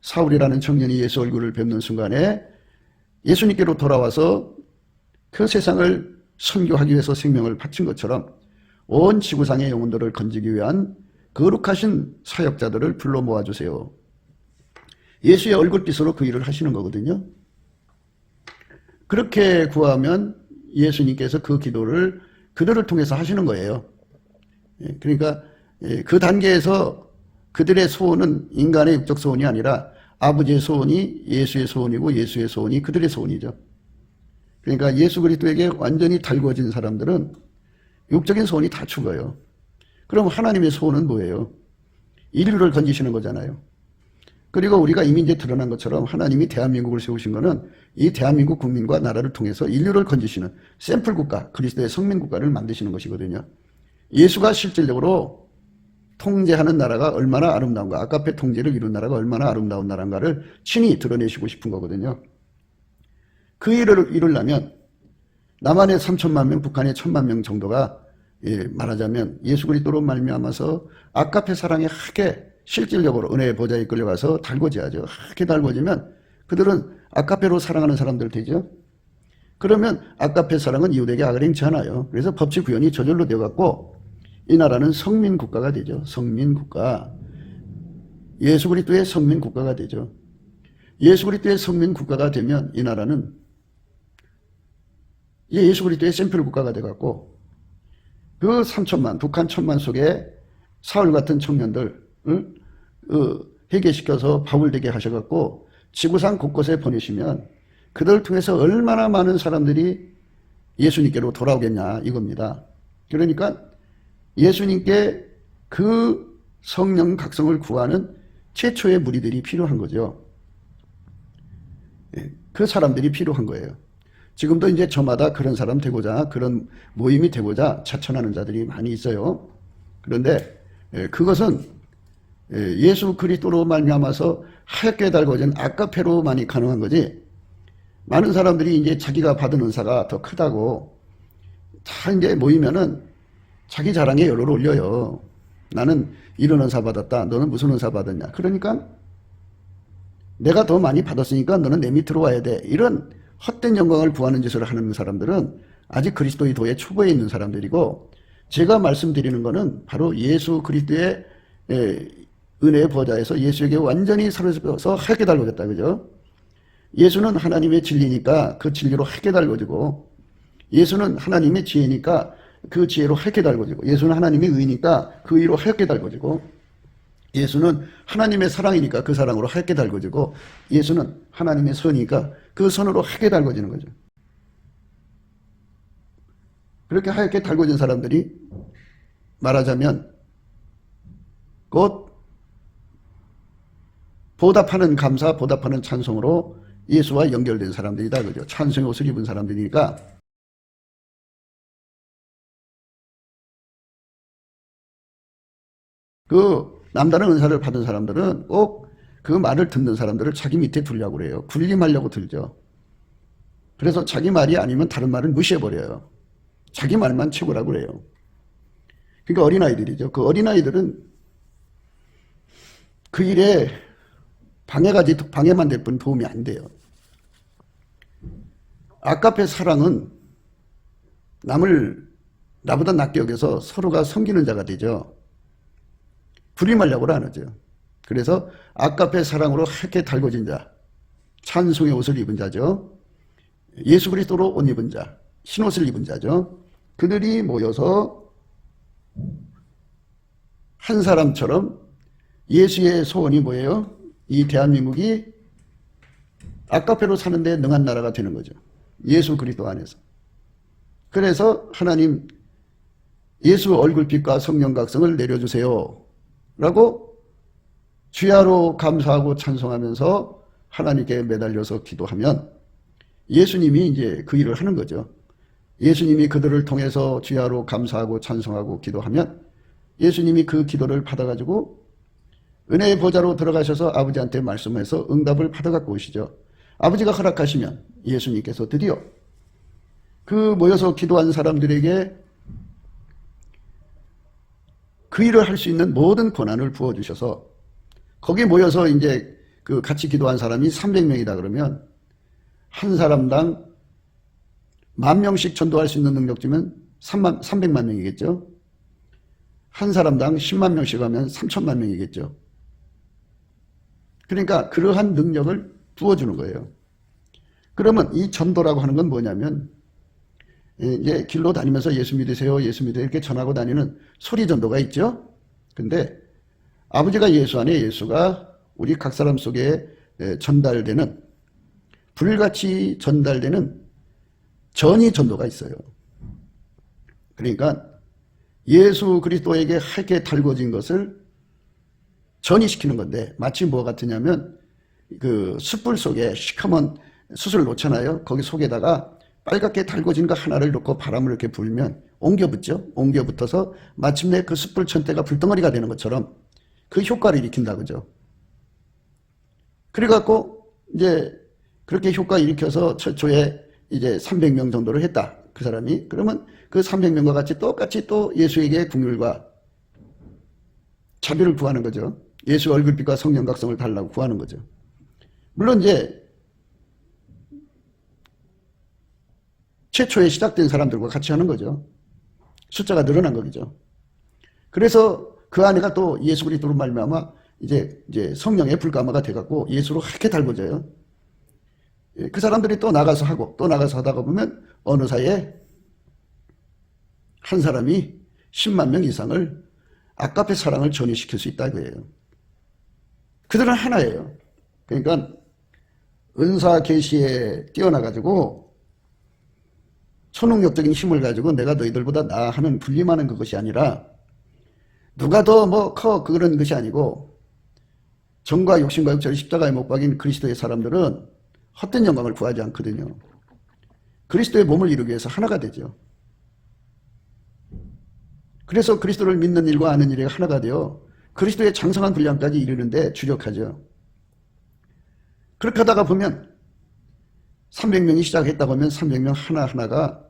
사울이라는 청년이 예수 얼굴을 뵙는 순간에 예수님께로 돌아와서 그 세상을 선교하기 위해서 생명을 바친 것처럼 온 지구상의 영혼들을 건지기 위한 거룩하신 사역자들을 불러 모아주세요. 예수의 얼굴빛으로 그 일을 하시는 거거든요. 그렇게 구하면 예수님께서 그 기도를 그들을 통해서 하시는 거예요. 그러니까 그 단계에서 그들의 소원은 인간의 육적 소원이 아니라 아버지의 소원이 예수의 소원이고 예수의 소원이 그들의 소원이죠. 그러니까 예수 그리스도에게 완전히 달궈진 사람들은 육적인 소원이 다 죽어요. 그럼 하나님의 소원은 뭐예요? 인류를 건지시는 거잖아요. 그리고 우리가 이미 이제 드러난 것처럼 하나님이 대한민국을 세우신 거는 이 대한민국 국민과 나라를 통해서 인류를 건지시는 샘플 국가, 그리스도의 성민 국가를 만드시는 것이거든요. 예수가 실질적으로 통제하는 나라가 얼마나 아름다운가, 아까페 통제를 이룬 나라가 얼마나 아름다운 나라인가를 친히 드러내시고 싶은 거거든요. 그 일을 이루려면 남한의 3천만 명, 북한의 1,000만 명 정도가 말하자면 예수 그리스도로 말미암아서 아까페 사랑에 하게 실질적으로 은혜의 보좌에 끌려가서 달궈져야죠. 하게 달궈지면 그들은 아까페로 사랑하는 사람들 되죠. 그러면 아까페 사랑은 이웃에게 악을 행치 않아요. 그래서 법치 구현이 저절로 되어갖고 이 나라는 성민 국가가 되죠. 성민 국가. 예수 그리스도의 성민 국가가 되죠. 예수 그리스도의 성민 국가가 되면 이 나라는 예수 그리스도의 샘플 국가가 돼갖고 그 3천만, 북한 1,000만 속에 사울 같은 청년들 회개시켜서 바울되게 하셔갖고 지구상 곳곳에 보내시면 그들을 통해서 얼마나 많은 사람들이 예수님께로 돌아오겠냐 이겁니다. 그러니까 예수님께 그 성령 각성을 구하는 최초의 무리들이 필요한 거죠. 그 사람들이 필요한 거예요. 지금도 이제 저마다 그런 사람 되고자, 그런 모임이 되고자 자천하는 자들이 많이 있어요. 그런데 그것은 예수 그리스도로 말미암아서 하얗게 달궈진 아까페로만이 가능한 거지. 많은 사람들이 이제 자기가 받은 은사가 더 크다고 다 이제 모이면은 자기 자랑에 열을 올려요. 나는 이런 은사 받았다. 너는 무슨 은사 받았냐. 그러니까 내가 더 많이 받았으니까 너는 내 밑으로 와야 돼. 이런 헛된 영광을 구하는 짓을 하는 사람들은 아직 그리스도의 도의 초보에 있는 사람들이고, 제가 말씀드리는 것은 바로 예수 그리스도의 은혜의 보좌에서 예수에게 완전히 사로잡혀서 하얗게 달궈졌다. 그죠? 예수는 하나님의 진리니까 그 진리로 하얗게 달궈지고, 예수는 하나님의 지혜니까 그 지혜로 하얗게 달궈지고, 예수는 하나님의 의니까 그 의로 하얗게 달궈지고, 예수는 하나님의 사랑이니까 그 사랑으로 하얗게 달궈지고, 예수는 하나님의 선이니까 그 선으로 하얗게 달궈지는 거죠. 그렇게 하얗게 달궈진 사람들이 말하자면 곧 보답하는 감사, 보답하는 찬송으로 예수와 연결된 사람들이다. 그죠? 찬송의 옷을 입은 사람들이니까 그 남다른 은사를 받은 사람들은 꼭 그 말을 듣는 사람들을 자기 밑에 두려고 그래요. 군림하려고 들죠. 그래서 자기 말이 아니면 다른 말을 무시해버려요. 자기 말만 최고라고 그래요. 그러니까 어린아이들이죠. 그 어린아이들은 그 일에 방해만 될 뿐 도움이 안 돼요. 아까페 사랑은 남을 나보다 낮게 여겨서 서로가 섬기는 자가 되죠. 불임하려고 안 하죠. 그래서 아까페 사랑으로 하얗게 달궈진 자, 찬송의 옷을 입은 자죠. 예수 그리스도로 옷 입은 자, 흰옷을 입은 자죠. 그들이 모여서 한 사람처럼 예수의 소원이 뭐예요? 이 대한민국이 아까페로 사는데 능한 나라가 되는 거죠. 예수 그리스도 안에서. 그래서 하나님 예수 얼굴빛과 성령 각성을 내려주세요 라고 주야로 감사하고 찬송하면서 하나님께 매달려서 기도하면 예수님이 이제 그 일을 하는 거죠. 예수님이 그들을 통해서 주야로 감사하고 찬송하고 기도하면 예수님이 그 기도를 받아가지고 은혜의 보좌로 들어가셔서 아버지한테 말씀해서 응답을 받아갖고 오시죠. 아버지가 허락하시면 예수님께서 드디어 그 모여서 기도한 사람들에게 그 일을 할 수 있는 모든 권한을 부어주셔서 거기 모여서 이제 그 같이 기도한 사람이 300명이다 그러면 한 사람당 10,000명씩 전도할 수 있는 능력쯤은 300만 명이겠죠. 한 사람당 10만 명씩 하면 3천만 명이겠죠. 그러니까 그러한 능력을 부어주는 거예요. 그러면 이 전도라고 하는 건 뭐냐면 이제 길로 다니면서 예수 믿으세요, 예수 믿으세요 이렇게 전하고 다니는 소리 전도가 있죠. 근데 아버지가 예수 안에 예수가 우리 각 사람 속에 전달되는 불같이 전달되는 전이 전도가 있어요. 그러니까 예수 그리스도에게 하얗게 달궈진 것을 전이시키는 건데 마치 뭐 같으냐면 그 숯불 속에 시커먼 숯을 놓잖아요. 거기 속에다가 빨갛게 달궈진 거 하나를 놓고 바람을 이렇게 불면 옮겨붙죠. 옮겨붙어서 마침내 그 숯불 천대가 불덩어리가 되는 것처럼 그 효과를 일으킨다 그죠. 그래갖고 이제 그렇게 효과 일으켜서 최초에 이제 300명 정도를 했다. 그 사람이. 그러면 그 300명과 같이 똑같이 또 예수에게 긍휼과 자비를 구하는 거죠. 예수 얼굴빛과 성령 각성을 달라고 구하는 거죠. 물론 이제 최초에 시작된 사람들과 같이 하는 거죠. 숫자가 늘어난 거죠. 그래서 그 안에가 또 예수 그리스도로 말미암아 이제 성령의 불가마가 돼갖고 예수로 하얗게 달궈져요. 그 사람들이 또 나가서 하고 또 나가서 하다가 보면 어느 사이에 한 사람이 10만 명 이상을 아까페 사랑을 전이시킬 수 있다 이거예요. 그들은 하나예요. 그러니까 은사 계시에 뛰어나가지고 초능력적인 힘을 가지고 내가 너희들보다 나 하는 군림하는 그것이 아니라 누가 더 뭐 커 그런 것이 아니고 정과 욕심과 육체를 십자가에 못 박인 그리스도의 사람들은 헛된 영광을 구하지 않거든요. 그리스도의 몸을 이루기 위해서 하나가 되죠. 그래서 그리스도를 믿는 일과 아는 일이 하나가 되어 그리스도의 장성한 분량까지 이르는데 주력하죠. 그렇게 하다가 보면 300명이 시작했다 보면 300명 하나하나가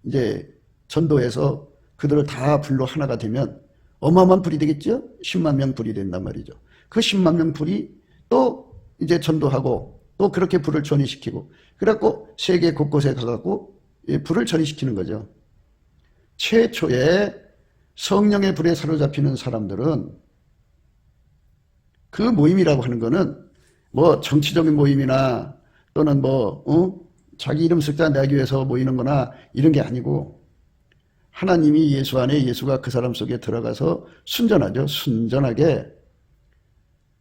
이제 전도해서 그들을 다 불로 하나가 되면 어마어마한 불이 되겠죠? 10만 명 불이 된단 말이죠. 그 10만 명 불이 또 이제 전도하고 또 그렇게 불을 전이시키고 그래갖고 세계 곳곳에 가갖고 불을 전이시키는 거죠. 최초에 성령의 불에 사로잡히는 사람들은 그 모임이라고 하는 거는 뭐 정치적인 모임이나 또는 자기 이름 쓱자 내기 위해서 모이는 거나 이런 게 아니고 하나님이 예수 안에 예수가 그 사람 속에 들어가서 순전하죠. 순전하게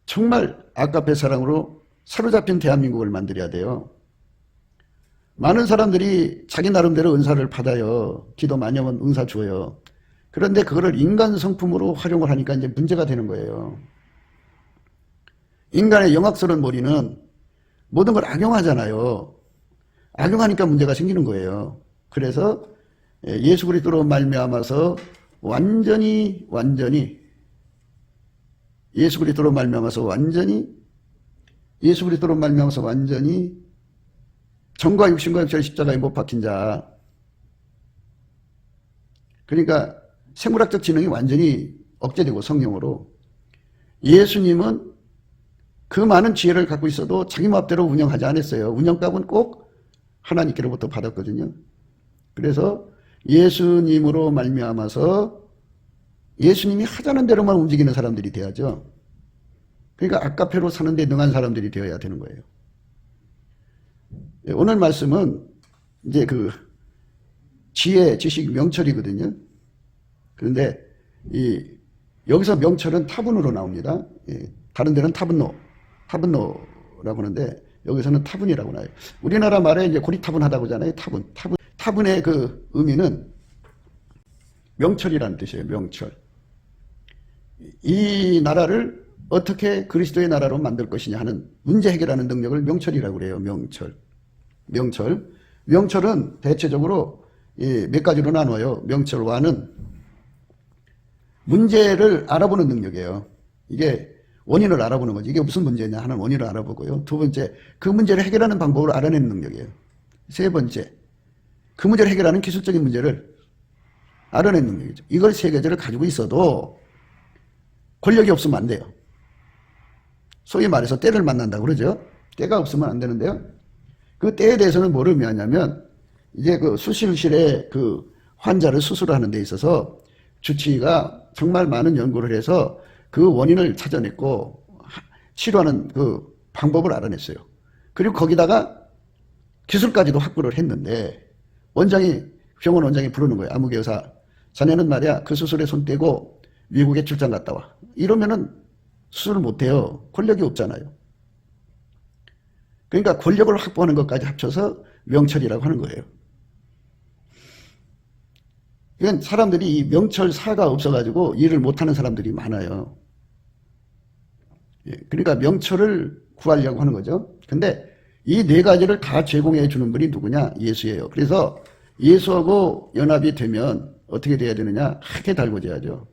정말 아까페 사랑으로 사로잡힌 대한민국을 만들어야 돼요. 많은 사람들이 자기 나름대로 은사를 받아요. 기도 많이 하면 은사 줘요. 그런데 그거를 인간 성품으로 활용을 하니까 이제 문제가 되는 거예요. 인간의 영악스러운 머리는 모든 걸 악용하잖아요. 악용하니까 문제가 생기는 거예요. 그래서 예수 그리스도로 말미암아서 완전히 예수 그리스도로 말미암아서 완전히 정과 육신과 육체를 십자가에 못 박힌 자. 그러니까 생물학적 지능이 완전히 억제되고 성령으로, 예수님은 그 많은 지혜를 갖고 있어도 자기 마음대로 운영하지 않았어요. 운영값은 꼭 하나님께로부터 받았거든요. 그래서 예수님으로 말미암아서 예수님이 하자는 대로만 움직이는 사람들이 돼야죠. 그러니까 아까페로 사는데 능한 사람들이 되어야 되는 거예요. 오늘 말씀은 이제 그 지혜, 지식, 명철이거든요. 그런데 여기서 명철은 타분으로 나옵니다. 다른 데는 타분노라고 하는데 여기서는 타분이라고 나와요. 우리나라 말에 이제 고리타분하다고 하잖아요. 타분의 그 의미는 명철이라는 뜻이에요. 명철. 이 나라를 어떻게 그리스도의 나라로 만들 것이냐 하는 문제 해결하는 능력을 명철이라고 그래요. 명철은 대체적으로 몇 가지로 나눠요. 명철과는 문제를 알아보는 능력이에요. 이게 원인을 알아보는 거지. 이게 무슨 문제냐 하는 원인을 알아보고요. 두 번째, 그 문제를 해결하는 방법을 알아내는 능력이에요. 세 번째, 그 문제를 해결하는 기술적인 문제를 알아내는 능력이죠. 이걸 세 가지를 가지고 있어도 권력이 없으면 안 돼요. 소위 말해서 때를 만난다고 그러죠. 때가 없으면 안 되는데요. 그 때에 대해서는 뭐를 의미하냐면, 이제 그 수술실에 그 환자를 수술하는 데 있어서 주치의가 정말 많은 연구를 해서 그 원인을 찾아냈고 치료하는 그 방법을 알아냈어요. 그리고 거기다가 기술까지도 확보를 했는데 병원 원장이 부르는 거예요. 아무개 의사, 자네는 말이야 그 수술에 손 떼고 미국에 출장 갔다 와. 이러면은 수술을 못해요. 권력이 없잖아요. 그러니까 권력을 확보하는 것까지 합쳐서 명철이라고 하는 거예요. 이건 사람들이 이 명철사가 없어가지고 일을 못하는 사람들이 많아요. 그러니까 명철을 구하려고 하는 거죠. 근데 이 네 가지를 다 제공해 주는 분이 누구냐? 예수예요. 그래서 예수하고 연합이 되면 어떻게 돼야 되느냐? 하얗게 달궈져야죠.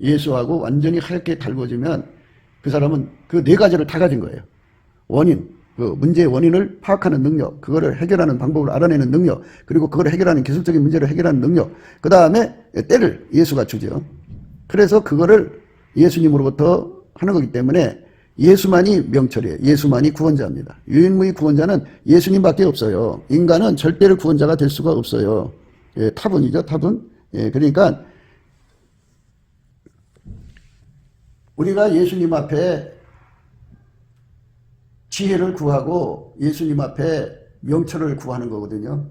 예수하고 완전히 하얗게 달궈지면 그 사람은 그 네 가지를 다 가진 거예요. 그 문제의 원인을 파악하는 능력, 그거를 해결하는 방법을 알아내는 능력, 그리고 그걸 해결하는 기술적인 문제를 해결하는 능력, 그 다음에 때를 예수가 주죠. 그래서 그거를 예수님으로부터 하는 거기 때문에 예수만이 명철이에요. 예수만이 구원자입니다. 유일무이 구원자는 예수님밖에 없어요. 인간은 절대로 구원자가 될 수가 없어요. 타분이죠, 타분. 그러니까 우리가 예수님 앞에 지혜를 구하고 예수님 앞에 명철을 구하는 거거든요.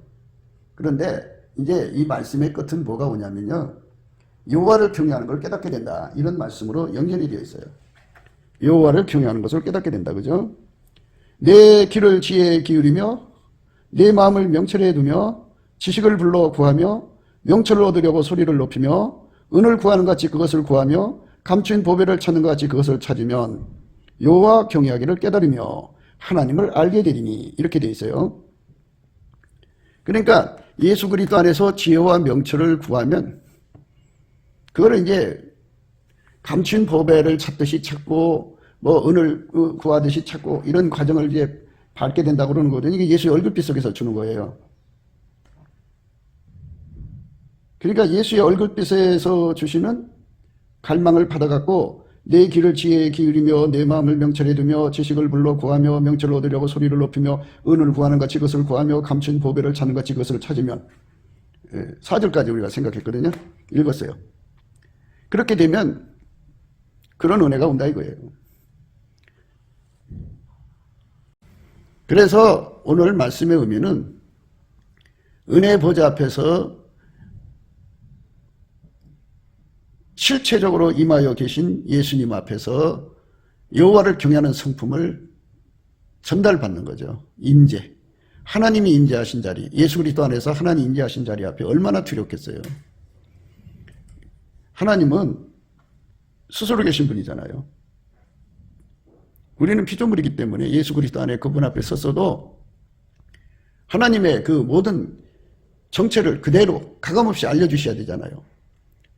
그런데 이제 이 말씀의 끝은 뭐가 오냐면요. 여호와를 경외하는 걸 깨닫게 된다. 이런 말씀으로 연결이 되어 있어요. 여호와를 경외하는 것을 깨닫게 된다. 그죠? 내 길을 지혜에 기울이며 내 마음을 명철에 두며 지식을 불러 구하며 명철을 얻으려고 소리를 높이며 은을 구하는 것 같이 그것을 구하며 감추인 보배를 찾는 것 같이 그것을 찾으면 여호와 경외하기를 깨달으며 하나님을 알게 되리니, 이렇게 되어 있어요. 그러니까 예수 그리스도 안에서 지혜와 명철을 구하면 그거를 이제 감추인 보배를 찾듯이 찾고 은을 구하듯이 찾고 이런 과정을 이제 밟게 된다고 그러는 거거든요. 이게 예수의 얼굴빛 속에서 주는 거예요. 그러니까 예수의 얼굴빛에서 주시는 갈망을 받아갖고 내 길을 지혜에 기울이며 내 마음을 명철에 두며 지식을 불러 구하며 명철을 얻으려고 소리를 높이며 은을 구하는 같이 그것을 구하며 감춘 보배를 찾는 같이 그것을 찾으면, 4절까지 우리가 생각했거든요. 읽었어요. 그렇게 되면 그런 은혜가 온다 이거예요. 그래서 오늘 말씀의 의미는 은혜 보좌 앞에서 실체적으로 임하여 계신 예수님 앞에서 여호와를 경외하는 성품을 전달받는 거죠. 임재. 하나님이 임재하신 자리, 예수 그리스도 안에서 하나님 임재하신 자리 앞에 얼마나 두렵겠어요. 하나님은 스스로 계신 분이잖아요. 우리는 피조물이기 때문에 예수 그리스도 안에 그분 앞에 섰어도 하나님의 그 모든 정체를 그대로 가감없이 알려주셔야 되잖아요.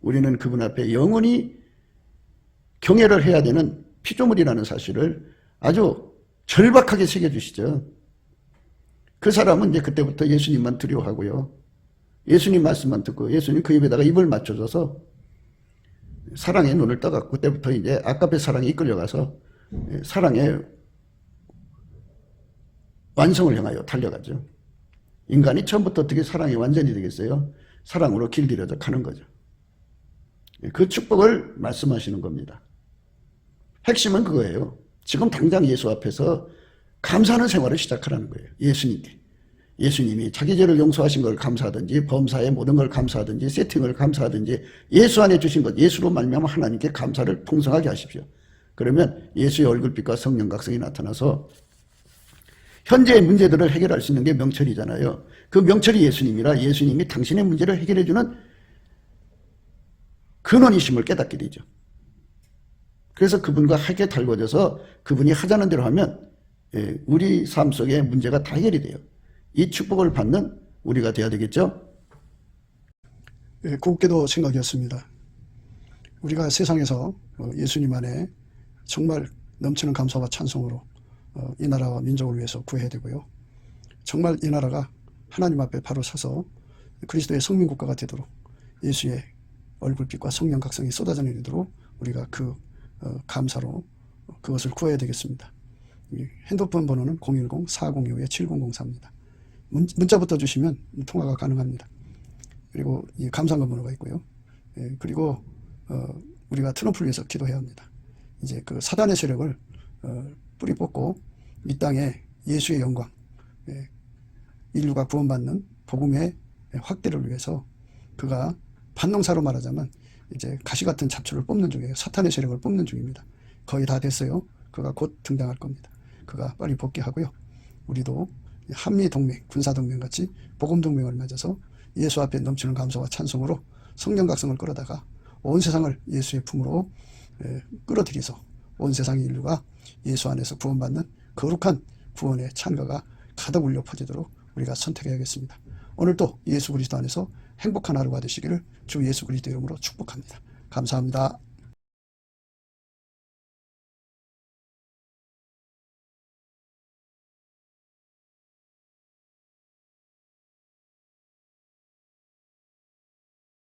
우리는 그분 앞에 영원히 경외를 해야 되는 피조물이라는 사실을 아주 절박하게 새겨주시죠. 그 사람은 이제 그때부터 예수님만 두려워하고요. 예수님 말씀만 듣고 예수님 그 입에다가 입을 맞춰줘서 사랑에 눈을 떠갖고 그때부터 이제 아까페 사랑에 이끌려가서 사랑의 완성을 향하여 달려가죠. 인간이 처음부터 어떻게 사랑이 완전히 되겠어요? 사랑으로 길들여져 가는 거죠. 그 축복을 말씀하시는 겁니다. 핵심은 그거예요. 지금 당장 예수 앞에서 감사하는 생활을 시작하라는 거예요. 예수님께. 예수님이 자기 죄를 용서하신 걸 감사하든지 범사의 모든 걸 감사하든지 세팅을 감사하든지 예수 안에 주신 것, 예수로 말미암아 하나님께 감사를 풍성하게 하십시오. 그러면 예수의 얼굴빛과 성령 각성이 나타나서 현재의 문제들을 해결할 수 있는 게 명철이잖아요. 그 명철이 예수님이라 예수님이 당신의 문제를 해결해 주는 근원이심을 깨닫게 되죠. 그래서 그분과 함께 달궈져서 그분이 하자는 대로 하면 우리 삶 속의 문제가 다 해결이 돼요. 이 축복을 받는 우리가 돼야 되겠죠? 곱게도 생각이었습니다. 우리가 세상에서 예수님 안에 정말 넘치는 감사와 찬송으로 이 나라와 민족을 위해서 구해야 되고요. 정말 이 나라가 하나님 앞에 바로 서서 그리스도의 성민국가가 되도록 예수의 얼굴빛과 성령 각성이 쏟아져 내리도록 우리가 그 감사로 그것을 구해야 되겠습니다. 핸드폰 번호는 010-4025-7004입니다. 문자부터 주시면 통화가 가능합니다. 그리고 이 감사한 번호가 있고요. 그리고 우리가 트럼프를 위해서 기도해야 합니다. 이제 그 사단의 세력을 뿌리 뽑고 이 땅에 예수의 영광, 인류가 구원받는 복음의 확대를 위해서 그가 반농사로 말하자면 이제 가시 같은 잡초를 뽑는 중이에요. 사탄의 세력을 뽑는 중입니다. 거의 다 됐어요. 그가 곧 등장할 겁니다. 그가 빨리 복귀하고요. 우리도 한미동맹, 군사동맹 같이 복음동맹을 맺어서 예수 앞에 넘치는 감사와 찬송으로 성령 각성을 끌어다가 온 세상을 예수의 품으로 끌어들여서 온 세상의 인류가 예수 안에서 구원받는 거룩한 구원의 찬가가 가득 울려 퍼지도록 우리가 선택해야겠습니다. 오늘도 예수 그리스도 안에서 행복한 하루가 되시기를 주 예수 그리스도 이름으로 축복합니다. 감사합니다.